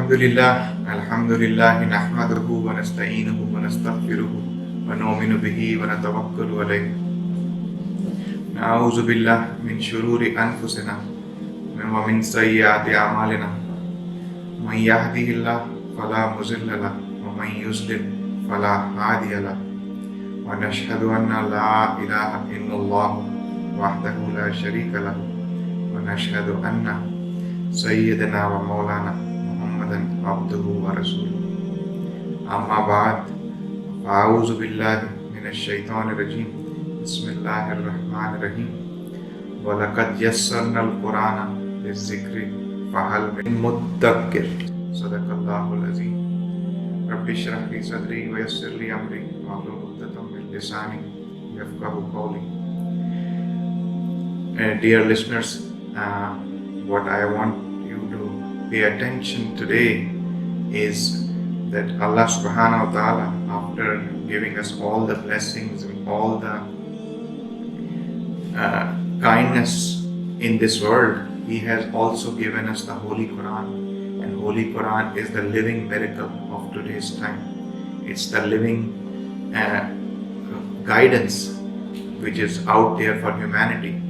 Alhamdulillah, nahmaduhu wa nasta'inuhu wa nastaghfiruhu wa nu'minu bihi wa natawakkalu alayhi. Na'udzu billah min shururi anfusina wa min sayyiati a'malina. Man yahdihillahu fala mudilla lahu wa man yudlil fala hadiya lahu. Wa nashhadu anna la ilaha illallah wahdahu la sharika lahu wa nashhadu anna sayyidina wa maulana Muhammadan abduhu wa rasuluhu. Amma ba'd, a'udhu billahi minash shaitanir rajim. Bismillahir rahmanir rahim. Wa laqad yassarna al-Qur'ana liz-zikri fahal min mudakkir. Sadaqallahul azim. Rabbi shrah li sadri wa yassir li amri wahlul 'uqdatam min lisani yafqahu qawli. Dear listeners, what I want you to pay attention today is that Allah SWT, after giving us all the blessings and all the kindness in this world, He has also given us the Holy Qur'an. And Holy Qur'an is the living miracle of today's time. It's the living guidance which is out there for humanity.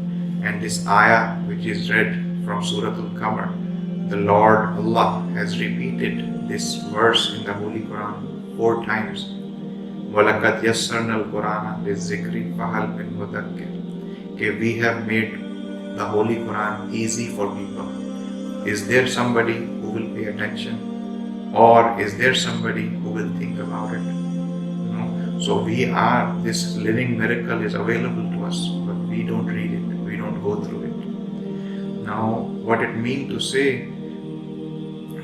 And this ayah which is read from Surah Al-Qamar, the Lord Allah has repeated this verse in the Holy Qur'an 4 times. وَلَقَدْ يَسَّرْنَا الْقُرْآنَ لِلذِّكْرِ فَهَلْ مِن مُدَّكِرٍ. Okay, we have made the Holy Qur'an easy for people. Is there somebody who will pay attention? Or is there somebody who will think about it? No? So this living miracle is available to us, but we don't read it, we don't go through it. Now, what it means to say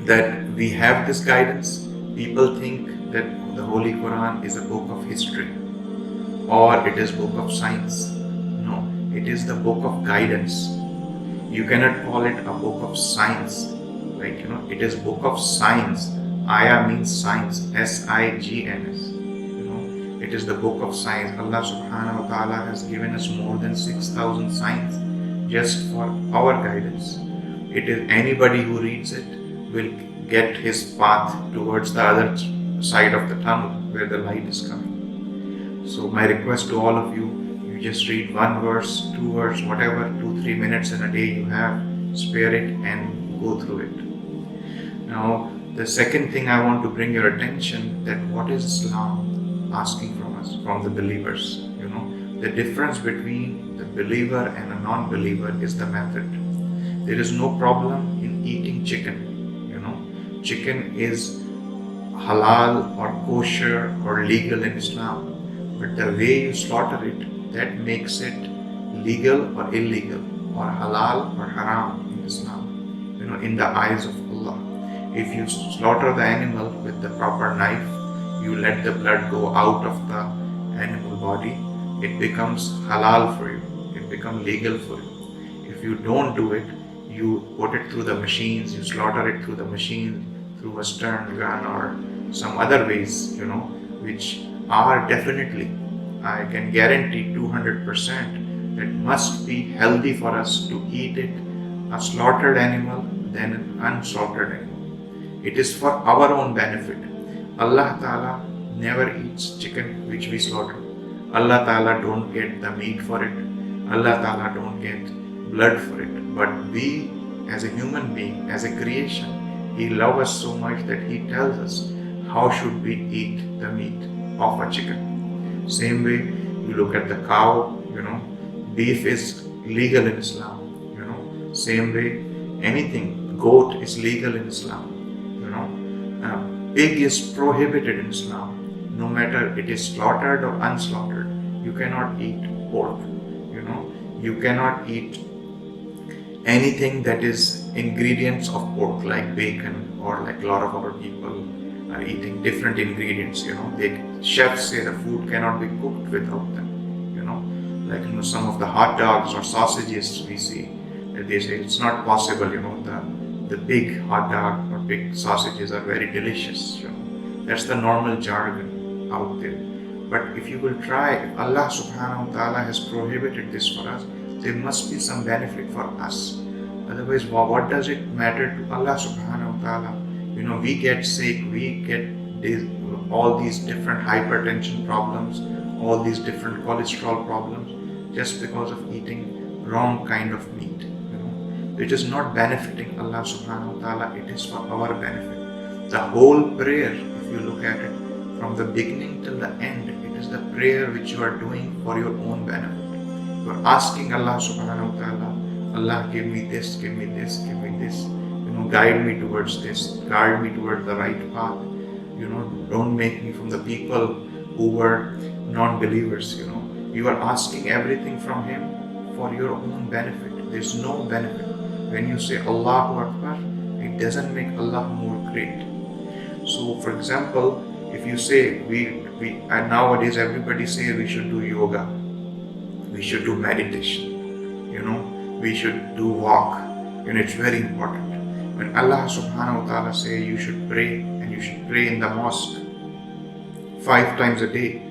that we have this guidance, people think that the Holy Qur'an is a book of history or it is book of science. No, it is the book of guidance. You cannot call it a book of science. Like, it is book of science. Ayah means science, S-I-G-N-S. It is the book of science. Allah subhanahu wa ta'ala has given us more than 6,000 signs just for our guidance. It is anybody who reads it will get his path towards the other side of the tunnel where the light is coming. So my request to all of you, you just read 1 verse, 2 verse, whatever, 2-3 minutes in a day you have, spare it and go through it. Now, the second thing I want to bring your attention, that what is Islam asking from us, from the believers. The difference between the believer and a non-believer is the method. There is no problem in eating chicken. Chicken is halal or kosher or legal in Islam, but the way you slaughter it, that makes it legal or illegal, or halal or haram in Islam, in the eyes of Allah. If you slaughter the animal with the proper knife, you let the blood go out of the animal body, it becomes halal for you, it becomes legal for you. If you don't do it, you put it through the machines, you slaughter it through the machine, through a stern gun or some other ways, which are definitely, I can guarantee 200%, that must be healthy for us to eat it, a slaughtered animal than an unslaughtered animal. It is for our own benefit. Allah Ta'ala never eats chicken which we slaughter. Allah Ta'ala don't get the meat for it. Allah Ta'ala don't get blood for it. But we, as a human being, as a creation, He loves us so much that He tells us how should we eat the meat of a chicken. Same way, you look at the cow, beef is legal in Islam. Same way, anything, goat is legal in Islam. Pig is prohibited in Islam. No matter it is slaughtered or unslaughtered, you cannot eat pork. You cannot eat anything that is ingredients of pork, like bacon, or like a lot of our people are eating different ingredients. Chefs say the food cannot be cooked without them. Like some of the hot dogs or sausages we see, that they say it's not possible. The big hot dog or big sausages are very delicious. That's the normal jargon out there. But if you will try, if Allah subhanahu wa ta'ala has prohibited this for us, there must be some benefit for us. Otherwise, what does it matter to Allah subhanahu wa ta'ala We get sick, we get all these different hypertension problems, all these different cholesterol problems, just because of eating wrong kind of meat. It is not benefiting Allah subhanahu wa ta'ala, it is for our benefit. The whole prayer, if you look at it from the beginning till the end, it is the prayer which you are doing for your own benefit. You are asking Allah subhanahu wa ta'ala, Allah, give me this, give me this, give me this. Guide me towards this, guide me towards the right path. Don't make me from the people who were non-believers. You are asking everything from Him for your own benefit. There's no benefit. When you say Allahu Akbar, it doesn't make Allah more great. So, for example, if you say and nowadays everybody says we should do yoga, we should do meditation, we should do walk, it's very important. When Allah subhanahu wa ta'ala say you should pray, and you should pray in the mosque 5 times a day,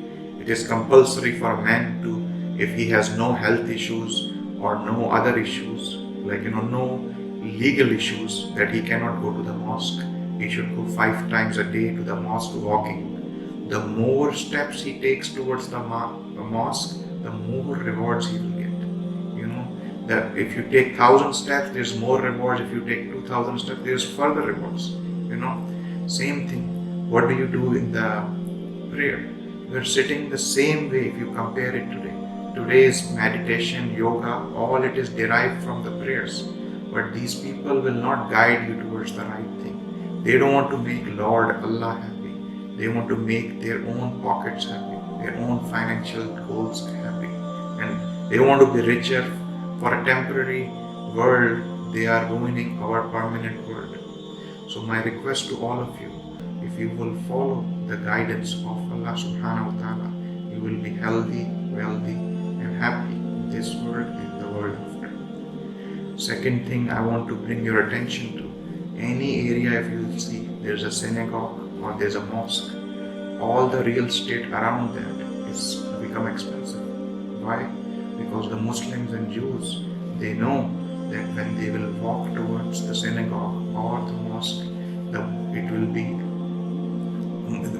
it is compulsory for a man to, if he has no health issues or no other issues, like no legal issues that he cannot go to the mosque, he should go 5 times a day to the mosque walking. The more steps he takes towards the mosque, the more rewards he will get. That if you take 1,000 steps, there's more rewards. If you take 2,000 steps, there's further rewards. Same thing. What do you do in the prayer? You're sitting the same way if you compare it today. Today's meditation, yoga, all it is derived from the prayers. But these people will not guide you towards the right thing. They don't want to make Lord Allah happy. They want to make their own pockets happy, their own financial goals happy. And they want to be richer for a temporary world. They are ruining our permanent world. So my request to all of you, if you will follow the guidance of Allah subhanahu wa ta'ala, you will be healthy, wealthy and happy in this world and the world after. Second thing I want to bring your attention to, any area if you see there's a synagogue or there's a mosque, all the real estate around that is become expensive. Why? Because the Muslims and Jews, they know that when they will walk towards the synagogue or the mosque, it will be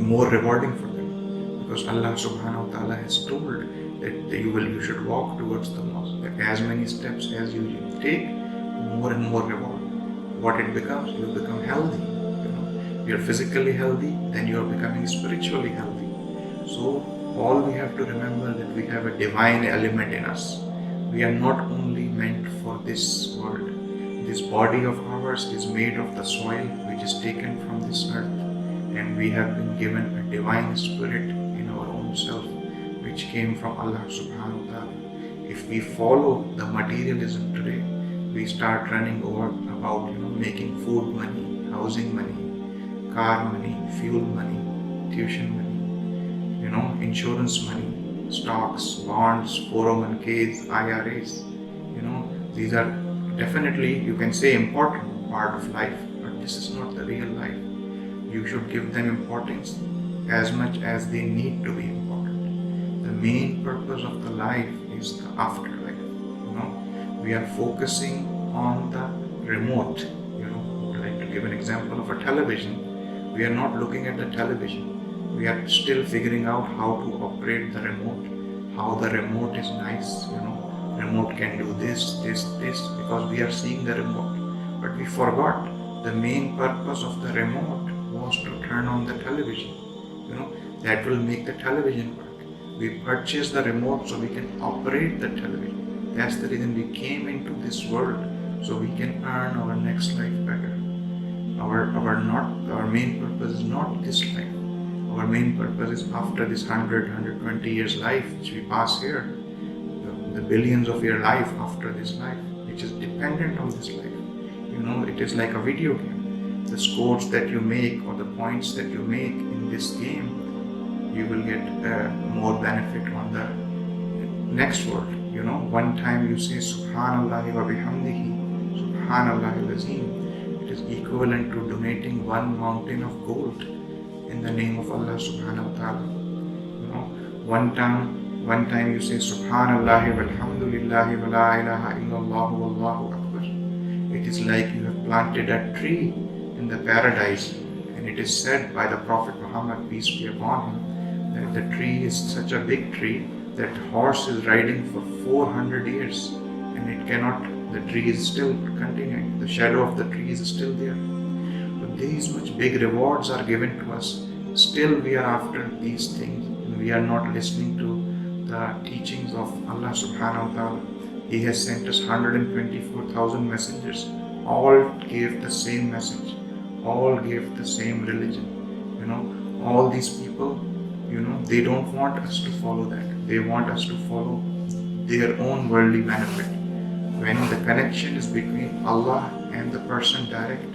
more rewarding for them. Because Allah subhanahu wa ta'ala has told that you should walk towards the mosque. As many steps as you take, more and more reward. What it becomes, you become healthy. You're physically healthy, then you're becoming spiritually healthy. So all we have to remember that we have a divine element in us. We are not only meant for this world. This body of ours is made of the soil which is taken from this earth, and we have been given a divine spirit in our own self which came from Allah subhanahu wa ta'ala. If we follow the materialism today, we start running over about making food money, housing money, car money, fuel money, tuition money, insurance money, stocks, bonds, 401ks, IRAs. These are definitely, you can say, important part of life, but this is not the real life. You should give them importance as much as they need to be important. The main purpose of the life is the afterlife. We are focusing on the remote. I would like to give an example of a television. We are not looking at the television. We are still figuring out how to operate the remote, how the remote is nice, remote can do this, because we are seeing the remote. But we forgot the main purpose of the remote was to turn on the television. That will make the television work. We purchase the remote so we can operate the television. That's the reason we came into this world, so we can earn our next life better. Our main purpose is not this life. Our main purpose is after this 120 years life which we pass here, the billions of year life after this life, which is dependent on this life. It is like a video game. The scores that you make or the points that you make in this game, you will get more benefit on the next world. One time you say Subhanallah wa bihamdihi, Subhanallah al-Azim, it is equivalent to donating 1 mountain of gold in the name of Allah subhanahu wa ta'ala. One time you say Subhanallah walhamdulillahi wa la ilaha illallah wallahu akbar. It is like you have planted a tree in the paradise. And it is said by the Prophet Muhammad, peace be upon him, that the tree is such a big tree that horse is riding for 400 years and it cannot, the tree is still continuing, the shadow of the tree is still there. But these much big rewards are given to us, still we are after these things and we are not listening to the teachings of Allah subhanahu wa ta'ala. He has sent us 124,000 messengers, all gave the same message, all gave the same religion. All these people, they don't want us to follow that. They want us to follow their own worldly benefit. When the connection is between Allah and the person direct,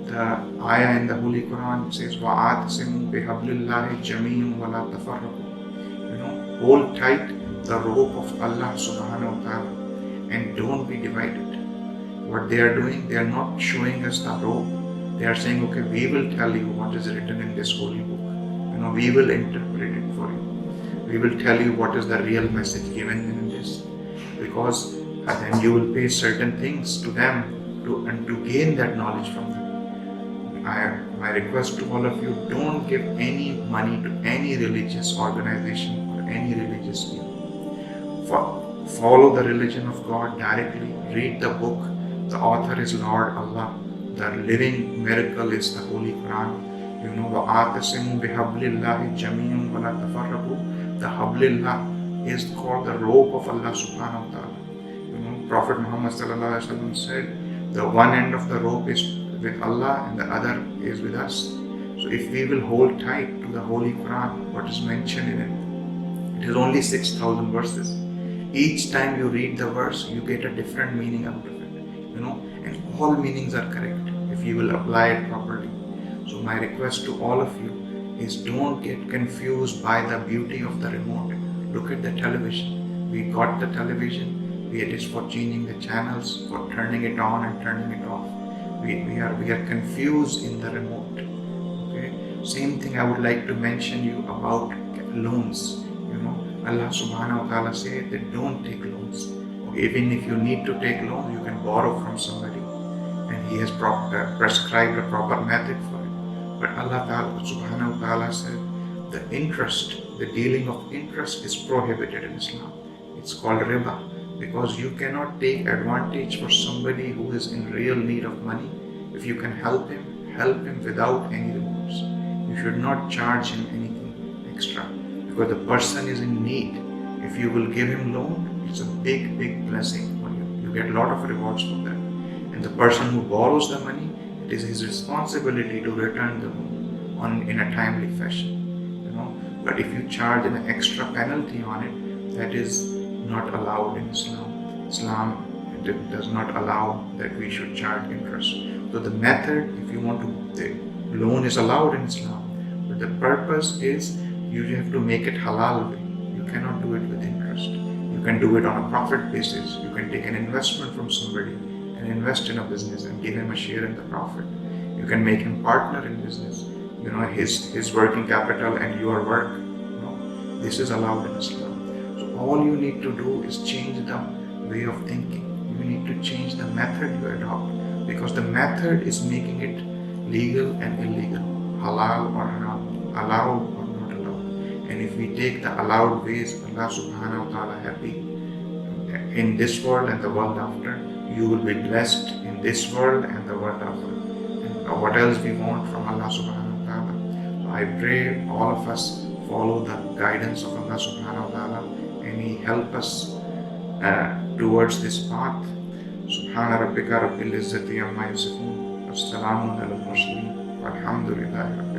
the ayah in the Holy Qur'an says, وَعَاتَسِمُوا بِحَبْلِ اللَّهِ جَمِيعًا وَلَا تَفَرَّقُوا. Hold tight the rope of Allah subhanahu wa ta'ala and don't be divided. What they are doing, they are not showing us the rope. They are saying, okay, we will tell you what is written in this holy book. We will interpret it for you. We will tell you what is the real message given in this. Because then you will pay certain things to them to gain that knowledge from them. My request to all of you, don't give any money to any religious organization or any religious people. Follow the religion of God directly. Read the book. The author is Lord Allah. The living miracle is the Holy Qur'an. وَآتَسِمُوا بِحَبْلِ اللَّهِ جَمِيعًا وَلَا تَفَرَّقُوا. The Hablillah is called the rope of Allah subhanahu wa ta'ala. Prophet Muhammad said, the one end of the rope is with Allah and the other is with us. So if we will hold tight to the Holy Qur'an, what is mentioned in it, it is only 6,000 verses. Each time you read the verse, you get a different meaning out of it. And all meanings are correct if you will apply it properly. So my request to all of you is, don't get confused by the beauty of the remote. Look at the television. We got the television. It is for changing the channels, for turning it on and turning it off. We are confused in the remote. Okay. Same thing I would like to mention you about loans. Allah subhanahu wa ta'ala said that don't take loans. Even if you need to take loan, you can borrow from somebody, and He has prescribed a proper method for it. But Allah subhanahu wa ta'ala said the interest, the dealing of interest is prohibited in Islam. It's called riba, because you cannot take advantage for somebody who is in real need of money. If you can help him without any rewards. You should not charge him anything extra, because the person is in need. If you will give him loan, it's a big blessing for you. You get a lot of rewards for that. And the person who borrows the money, it is his responsibility to return the loan in a timely fashion. But if you charge an extra penalty on it, that is not allowed in Islam. Islam does not allow that we should charge interest. So the method, if you want to, the loan is allowed in Islam, but the purpose is you have to make it halal way. You cannot do it with interest. You can do it on a profit basis. You can take an investment from somebody and invest in a business and give him a share in the profit. You can make him partner in business. His working capital and your work. This is allowed in Islam. So all you need to do is change the way of thinking. You need to change the method you adopt, because the method is making it legal and illegal, halal or haram, allowed or not allowed. And if we take the allowed ways, Allah subhanahu wa ta'ala happy in this world and the world after. You will be blessed in this world and the world after. And what else we want from Allah subhanahu wa ta'ala. So I pray all of us follow the guidance of Allah subhanahu wa ta'ala, and He help us towards this path. Subhana rabbika rabbil izzati amma yasifun. Wassalamun ala al-mursalin. Walhamdulillahi.